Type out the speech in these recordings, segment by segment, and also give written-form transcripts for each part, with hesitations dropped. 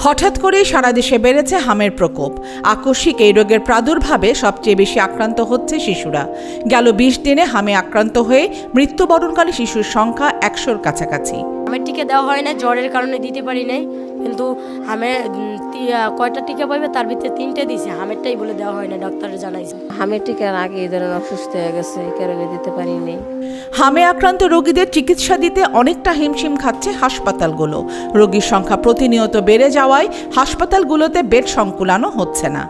হঠাৎ করেই সারা দেশে বেড়েছে হামের প্রকোপ। আকস্মিক এই রোগের প্রাদুর্ভাবে সবচেয়ে বেশি আক্রান্ত হচ্ছে শিশুরা। গেল ২০ দিনে হামে আক্রান্ত হয়ে মৃত্যুবরণকারী শিশুর সংখ্যা ১০০-র কাছাকাছি। হামের টিকা দেওয়া হয় না, জ্বরের কারণে দিতে পারি নাই, কিন্তু হামে কয়টা টিকা পাইবে তার ভিতরে ৩টে দিয়েছে, হামেরটাই বলে দেওয়া হয় না, ডাক্তার জানাইছে। হামের টিকার আগে এই ধরনের অসুস্থ হয়ে গেছে, এই কারণে দিতে পারিনি। হামে আক্রান্ত রোগীদের চিকিৎসা দিতে অনেকটা হিমশিম খাচ্ছে হাসপাতালগুলো। রোগীর সংখ্যা প্রতিনিয়ত বেড়ে যাওয়ায় হাসপাতালগুলোতে বেড সংকুলানো হচ্ছে না।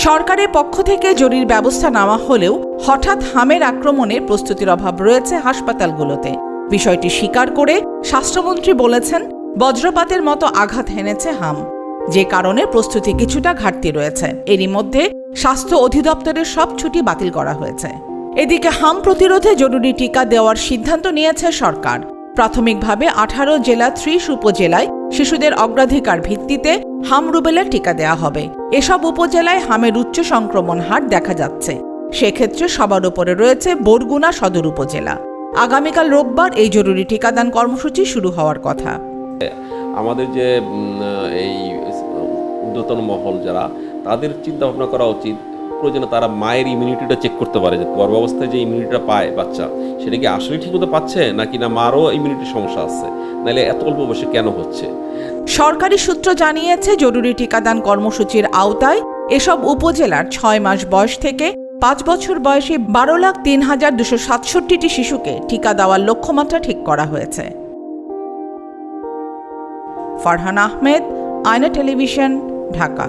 সরকারের পক্ষ থেকে জরুরি ব্যবস্থা নেওয়া হলেও হঠাৎ হামের আক্রমণে প্রস্তুতির অভাব রয়েছে হাসপাতালগুলোতে। বিষয়টি স্বীকার করে স্বাস্থ্যমন্ত্রী বলেছেন, বজ্রপাতের মতো আঘাত হেনেছে হাম, যে কারণে প্রস্তুতি কিছুটা ঘাটতি রয়েছে। এরই মধ্যে স্বাস্থ্য অধিদপ্তরের সব ছুটি বাতিল করা হয়েছে। এদিকে হাম প্রতিরোধে জরুরি টিকা দেওয়ার সিদ্ধান্ত নিয়েছে সরকার। প্রাথমিকভাবে 18 জেলা 30 উপজেলায় শিশুদের অগ্রাধিকার ভিত্তিতে হাম রুবেলার টিকা দেওয়া হবে। এসব উপজেলায় হামের উচ্চ সংক্রমণ হার দেখা যাচ্ছে। সেক্ষেত্রে সবার উপরে রয়েছে বরগুনা সদর উপজেলা। আগামীকাল রোববার এই জরুরি টিকাদান কর্মসূচি শুরু হওয়ার কথা। আমাদের যে এই ঊর্ধ্বতন মহল যারা, তাদের চিন্তা ভাবনা করা উচিত, প্রয়োজনে তারা মায়ের ইমিউনিটিটা চেক করতে পারে, যে গর্ভাবস্থায় যে ইমিউনিটিটা পায় বাচ্চা, সেটা কি আসলে ঠিকমতো পাচ্ছে নাকি না মারও ইমিউনিটির সমস্যা আছে, নাহলে এত অল্প বয়সে কেন হচ্ছে। সরকারি সূত্র জানিয়েছে, জরুরি টিকাদান কর্মসূচির আওতায় এসব উপজেলার 6 মাস বয়স থেকে 5 বছর বয়সী 12,03,267টি শিশুকে টিকা দেওয়ার লক্ষ্যমাত্রা ঠিক করা হয়েছে। ফারহান আহমেদ, আয়না টেলিভিশন, ঢাকা।